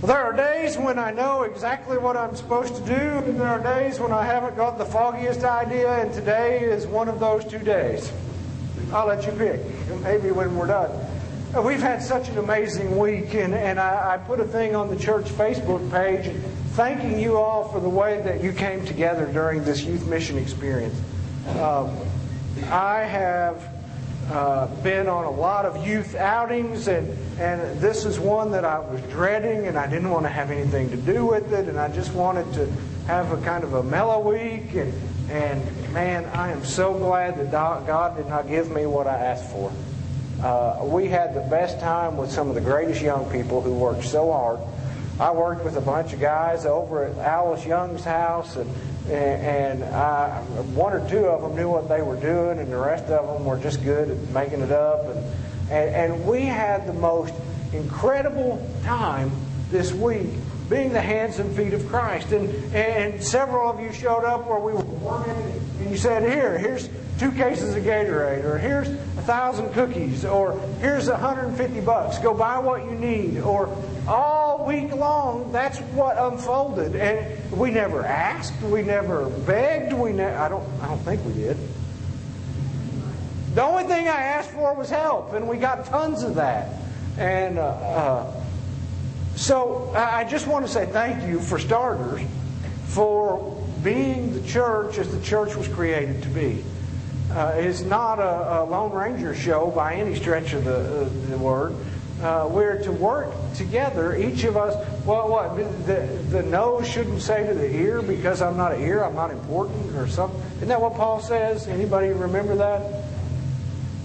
There are days when I know exactly what I'm supposed to do, and there are days when I haven't got the foggiest idea, and today is one of those 2 days. I'll let you pick, maybe when we're done. We've had such an amazing week, and I put a thing on the church Facebook page thanking you all for the way that you came together during this youth mission experience. I have been on a lot of youth outings, and this is one that I was dreading, and I didn't want to have anything to do with it, and I just wanted to have a kind of a mellow week, and man, I am so glad that God did not give me what I asked for. We had the best time with some of the greatest young people who worked so hard. I worked with a bunch of guys over at Alice Young's house, and one or two of them knew what they were doing, and the rest of them were just good at making it up. And we had the most incredible time this week being the hands and feet of Christ. And several of you showed up where we were working, and you said, here's 2 cases of Gatorade, or here's 1,000 cookies, or here's $150. Go buy what you need. Or all week long, that's what unfolded. And we never asked, we never begged, I don't think we did. The only thing I asked for was help, and we got tons of that. And so I just want to say thank you, for starters, for being the church as the church was created to be. It's not a Lone Ranger show by any stretch of the word. We're to work together, each of us. Well, what? The nose shouldn't say to the ear, because I'm not an ear, I'm not important, or something. Isn't that what Paul says? Anybody remember that?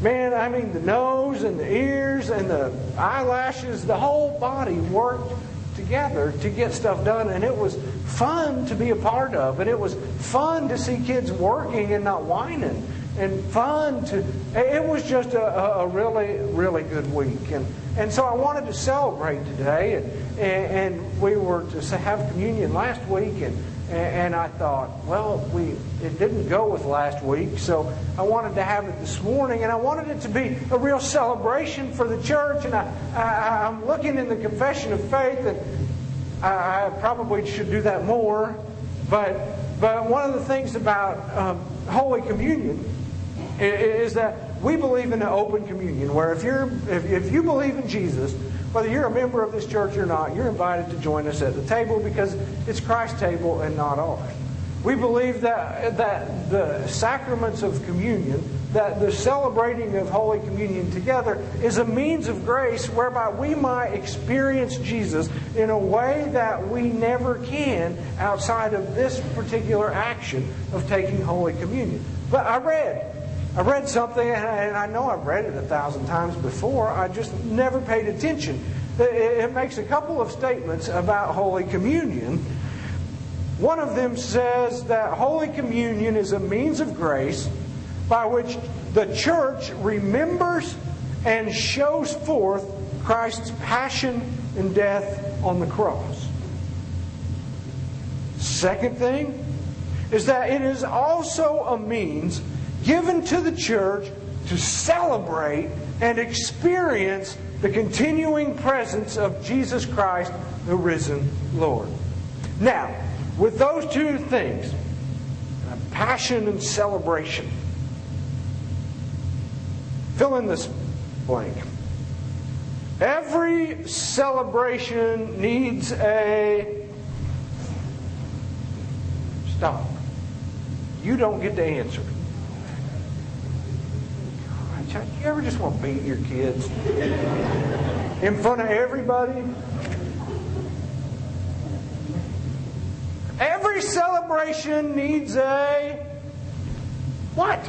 Man, I mean, the nose and the ears and the eyelashes, the whole body worked together to get stuff done, and it was fun to be a part of, and it was fun to see kids working and not whining, and fun to... It was just a really, really good week, and so I wanted to celebrate today, and we were to have communion last week, and I thought, well, it didn't go with last week, so I wanted to have it this morning, and I wanted it to be a real celebration for the church. And I'm looking in the Confession of Faith, and I probably should do that more. But one of the things about Holy Communion is that we believe in an open communion, where if you believe in Jesus, whether you're a member of this church or not, you're invited to join us at the table, because it's Christ's table and not ours. We believe that the sacraments of communion, that the celebrating of Holy Communion together, is a means of grace whereby we might experience Jesus in a way that we never can outside of this particular action of taking Holy Communion. But I read something, and I know I've read it 1,000 times before, I just never paid attention. It makes a couple of statements about Holy Communion. One of them says that Holy Communion is a means of grace by which the church remembers and shows forth Christ's passion and death on the cross. Second thing is that it is also a means given to the church to celebrate and experience the continuing presence of Jesus Christ, the risen Lord. Now, with those 2 things, passion and celebration, fill in this blank. Every celebration needs a... Stop. You don't get to answer. You ever just want to beat your kids in front of everybody? Every celebration needs a what?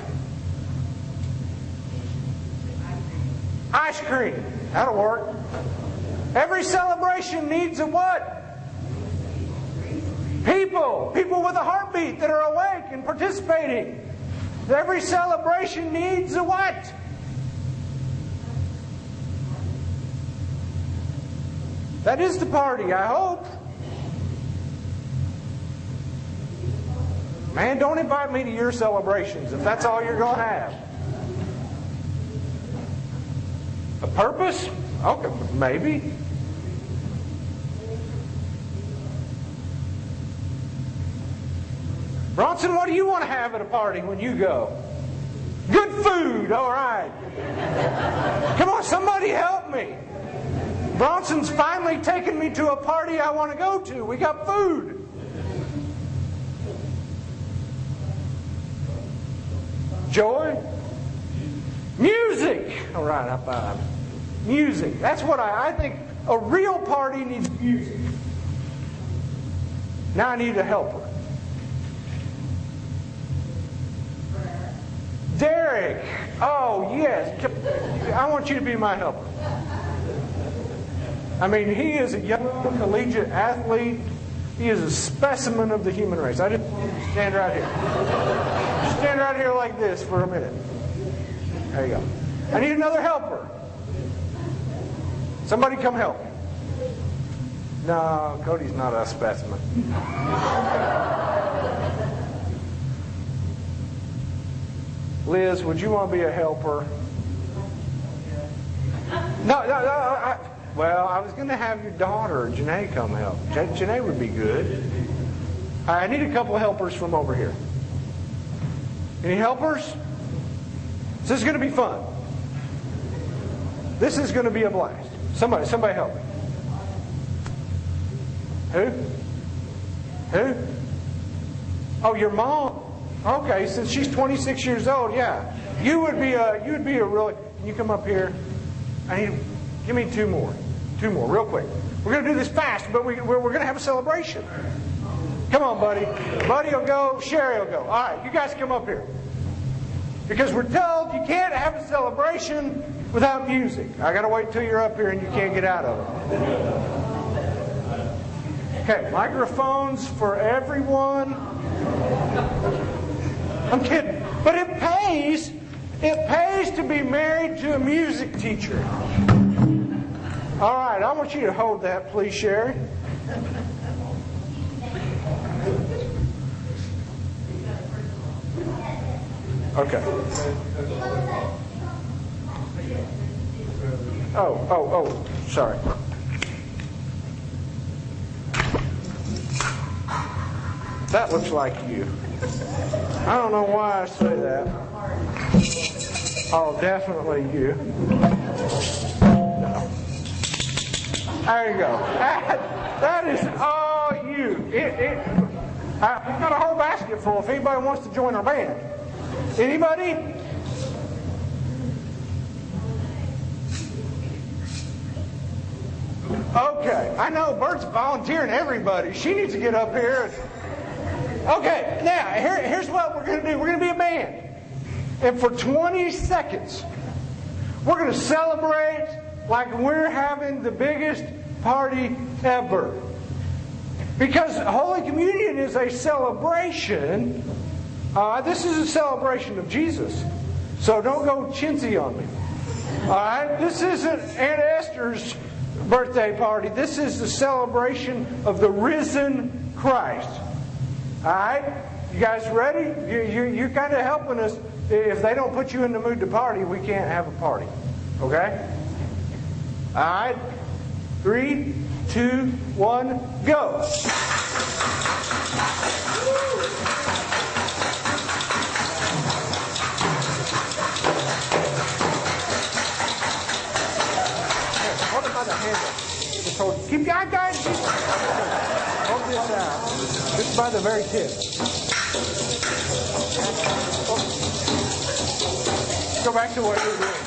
Ice cream. That'll work. Every celebration needs a what? People. People with a heartbeat that are awake and participating. Every celebration needs a what? That is the party, I hope. Man, don't invite me to your celebrations if that's all you're going to have. A purpose? Okay, maybe. Bronson, what do you want to have at a party when you go? Good food, all right. Come on, somebody help me. Bronson's finally taken me to a party I want to go to. We got food. Joy? Music. All right, high five. Music. That's what I think a real party needs music. Now I need a helper. Derek. Oh, yes. I want you to be my helper. I mean, he is a young collegiate athlete. He is a specimen of the human race. I just want you to stand right here. Just stand right here like this for a minute. There you go. I need another helper. Somebody come help me. No, Cody's not a specimen. Liz, would you want to be a helper? No. I was going to have your daughter, Janae, come help. Janae would be good. I need a couple of helpers from over here. Any helpers? This is going to be fun. This is going to be a blast. Somebody help me. Who? Oh, your mom. Okay, since she's 26 years old, yeah. You would be a really. Can you come up here? Give me two more, real quick. We're going to do this fast, but we're going to have a celebration. Come on, buddy. Buddy will go. Sherry will go. All right, you guys come up here. Because we're told you can't have a celebration without music. I got to wait till you're up here and you can't get out of it. Okay, microphones for everyone. I'm kidding. But it pays. It pays to be married to a music teacher. All right, I want you to hold that, please, Sherry. Okay. Oh, sorry. That looks like you. I don't know why I say that. Oh, definitely you. No. There you go. That is all you. I've got a whole basket full if anybody wants to join our band. Anybody? Okay. I know Bert's volunteering everybody. She needs to get up here. Okay, now, here's what we're going to do. We're going to be a band. And for 20 seconds, we're going to celebrate like we're having the biggest party ever. Because Holy Communion is a celebration. This is a celebration of Jesus. So don't go chintzy on me. All right? This isn't Aunt Esther's birthday party. This is the celebration of the risen Christ. All right? You guys ready? You're kind of helping us. If they don't put you in the mood to party, we can't have a party. Okay? All right? 3, 2, 1, go. Hold it by the handle. Just hold. Keep guys. Hold this out. Just by the very tip. Go back to what you're doing.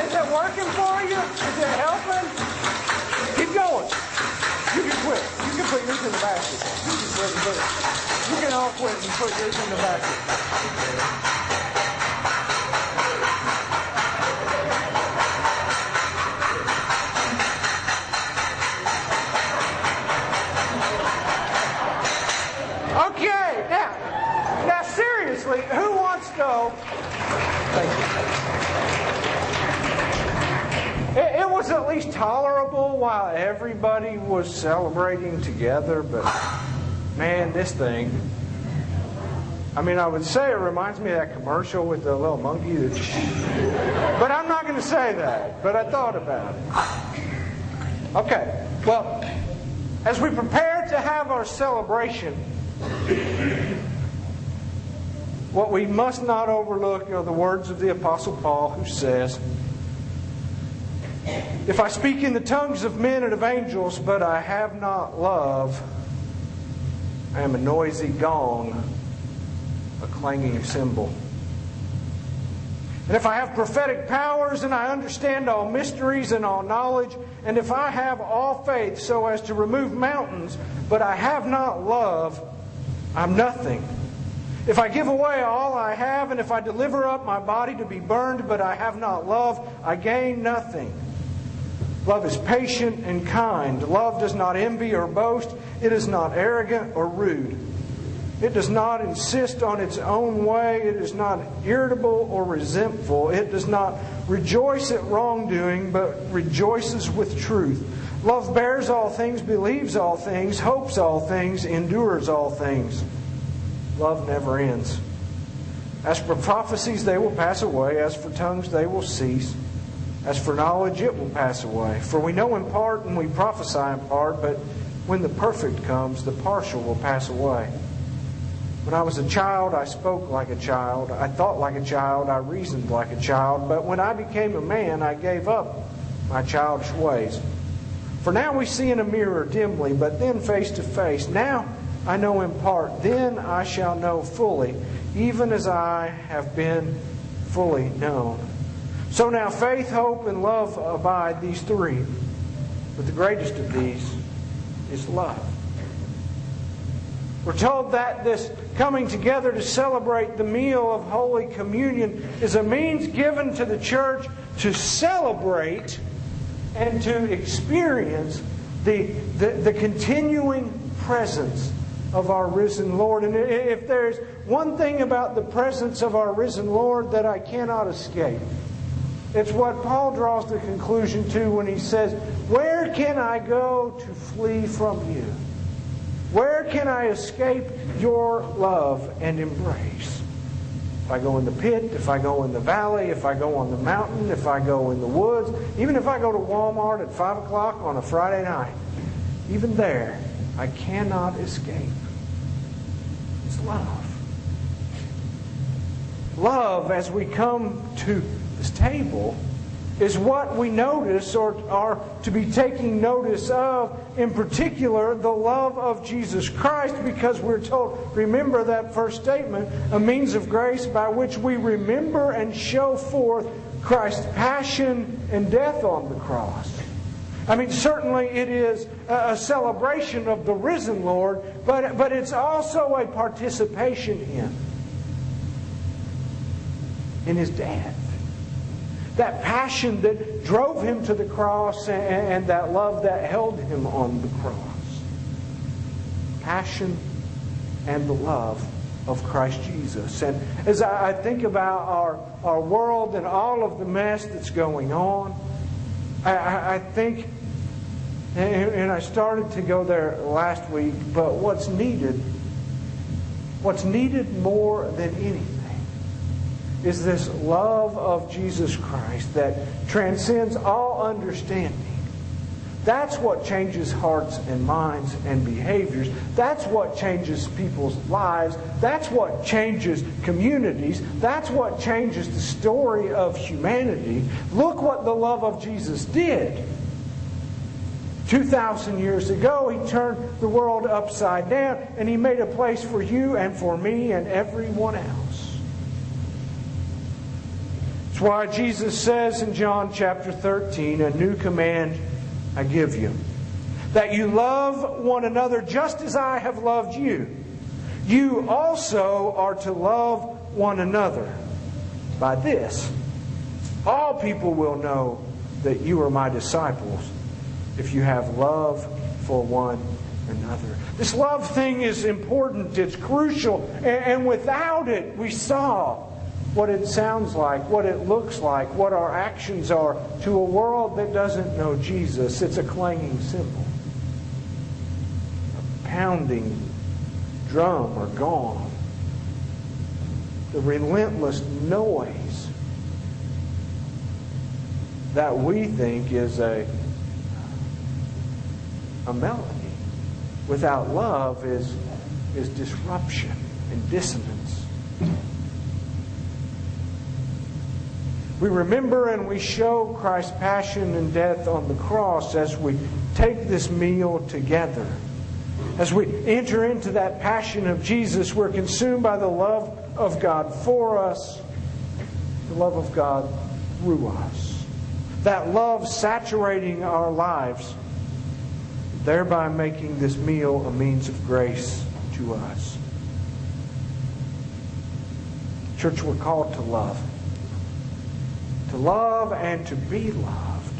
Is that working for you? Is it helping? Keep going. You can quit. You can put yours in the basket. You can quit and put it. You can all quit and put yours in the basket. Okay, now seriously, who wants to go? Thank you. It was at least tolerable while everybody was celebrating together, but man, this thing. I mean, I would say it reminds me of that commercial with the little monkey. But I'm not going to say that, but I thought about it. Okay, well, As we prepare to have our celebration, what we must not overlook are the words of the Apostle Paul, who says, "If I speak in the tongues of men and of angels, but I have not love, I am a noisy gong, a clanging cymbal. And if I have prophetic powers and I understand all mysteries and all knowledge, and if I have all faith so as to remove mountains, but I have not love, I'm nothing. If I give away all I have, and if I deliver up my body to be burned, but I have not love, I gain nothing. Love is patient and kind. Love does not envy or boast. It is not arrogant or rude. It does not insist on its own way. It is not irritable or resentful. It does not rejoice at wrongdoing, but rejoices with truth. Love bears all things, believes all things, hopes all things, endures all things. Love never ends. As for prophecies, they will pass away. As for tongues, they will cease. As for knowledge, it will pass away. For we know in part and we prophesy in part, but when the perfect comes, the partial will pass away. When I was a child, I spoke like a child. I thought like a child. I reasoned like a child. But when I became a man, I gave up my childish ways. For now we see in a mirror dimly, but then face to face. Now I know in part. Then I shall know fully, even as I have been fully known. So now faith, hope, and love abide, these three. But the greatest of these is love. We're told that this coming together to celebrate the meal of Holy Communion is a means given to the church to celebrate and to experience the continuing presence of our risen Lord. And if there's one thing about the presence of our risen Lord that I cannot escape, it's what Paul draws the conclusion to when he says, "Where can I go to flee from you? Where can I escape your love and embrace? If I go in the pit, if I go in the valley, if I go on the mountain, if I go in the woods, even if I go to Walmart at 5 o'clock on a Friday night, even there, I cannot escape." It's love. Love, as we come to this table, is what we notice or are to be taking notice of, in particular, the love of Jesus Christ, because we're told, remember that first statement, a means of grace by which we remember and show forth Christ's passion and death on the cross. I mean, certainly it is a celebration of the risen Lord, but it's also a participation in His death. That passion that drove Him to the cross and that love that held Him on the cross. Passion and the love of Christ Jesus. And as I think about our world and all of the mess that's going on, I think, and I started to go there last week, but what's needed more than anything is this love of Jesus Christ that transcends all understanding. That's what changes hearts and minds and behaviors. That's what changes people's lives. That's what changes communities. That's what changes the story of humanity. Look what the love of Jesus did. 2,000 years ago, He turned the world upside down and He made a place for you and for me and everyone else. That's why Jesus says in John chapter 13, "A new command I give you, that you love one another just as I have loved you. You also are to love one another. By this, all people will know that you are my disciples, if you have love for one another." This love thing is important. It's crucial. And without it, we saw what it sounds like, what it looks like, what our actions are to a world that doesn't know Jesus. It's a clanging cymbal, a pounding drum or gong, the relentless noise that we think is a melody. without love is disruption and dissonance. We remember and we show Christ's passion and death on the cross as we take this meal together. As we enter into that passion of Jesus, we're consumed by the love of God for us, the love of God through us. That love saturating our lives, thereby making this meal a means of grace to us. Church, we're called to love. To love and to be loved.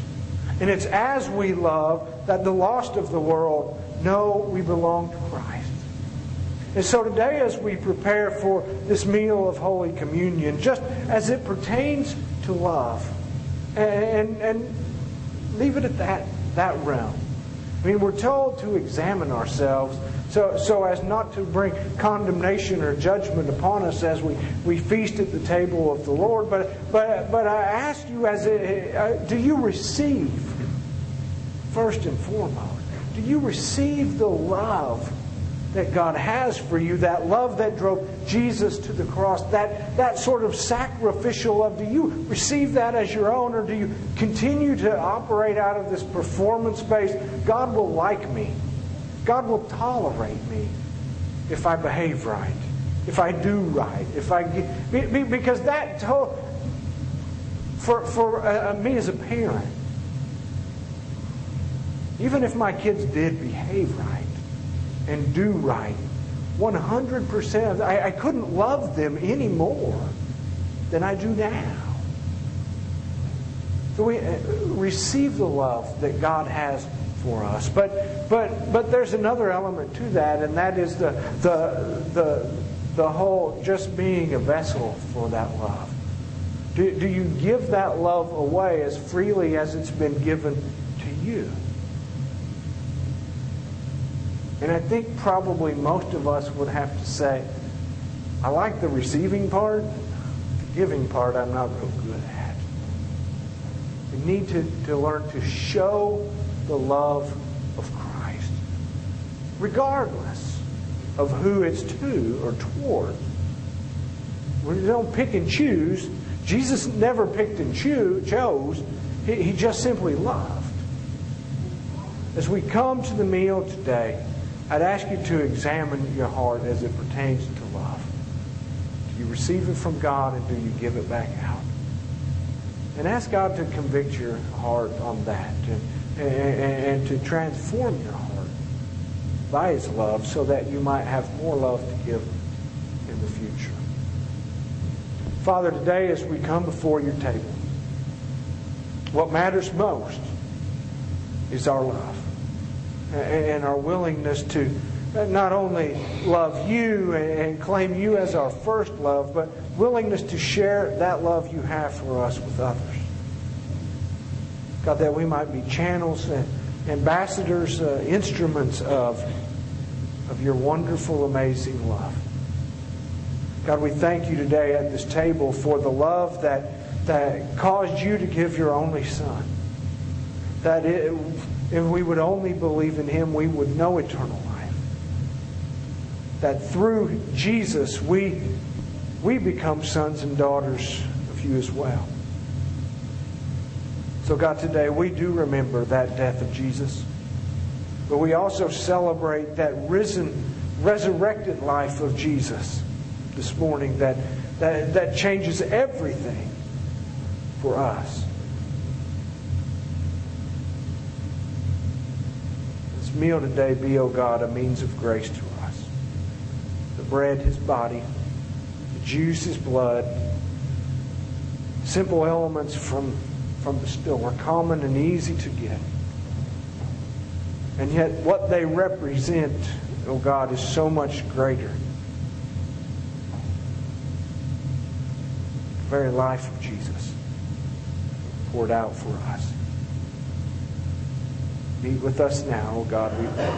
And it's as we love that the lost of the world know we belong to Christ. And so today, as we prepare for this meal of Holy Communion, just as it pertains to love, and leave it at that realm. I mean, we're told to examine ourselves so as not to bring condemnation or judgment upon us as we feast at the table of the Lord. But I ask you, do you receive, first and foremost, do you receive the love that God has for you, that love that drove Jesus to the cross, that sort of sacrificial love? Do you receive that as your own, or do you continue to operate out of this performance-based, God will like me, God will tolerate me if I behave right, if I do right, because that, for me as a parent, even if my kids did behave right and do right, 100%, I couldn't love them any more than I do now. So we receive the love that God has for us. But there's another element to that, and that is the whole just being a vessel for that love. Do you give that love away as freely as it's been given to you? And I think probably most of us would have to say, I like the receiving part, the giving part I'm not real good at. We need to learn to show the love of Christ, regardless of who it's to or toward. We don't pick and choose. Jesus never picked and chose. He just simply loved. As we come to the meal today, I'd ask you to examine your heart as it pertains to love. Do you receive it from God, and do you give it back out? And ask God to convict your heart on that and to transform your heart by His love so that you might have more love to give in the future. Father, today as we come before your table, what matters most is our love. And our willingness to not only love you and claim you as our first love, but willingness to share that love you have for us with others. God, that we might be channels and ambassadors, instruments of your wonderful, amazing love. God, we thank you today at this table for the love that caused you to give your only Son. That if we would only believe in Him, we would know eternal life. That through Jesus, we become sons and daughters of you as well. So God, today we do remember that death of Jesus. But we also celebrate that resurrected life of Jesus this morning that changes everything for us. Meal today be, O God, a means of grace to us. The bread, His body. The juice, His blood. Simple elements from the store, common and easy to get. And yet what they represent, O God, is so much greater. The very life of Jesus poured out for us. Be with us now, O God, we pray.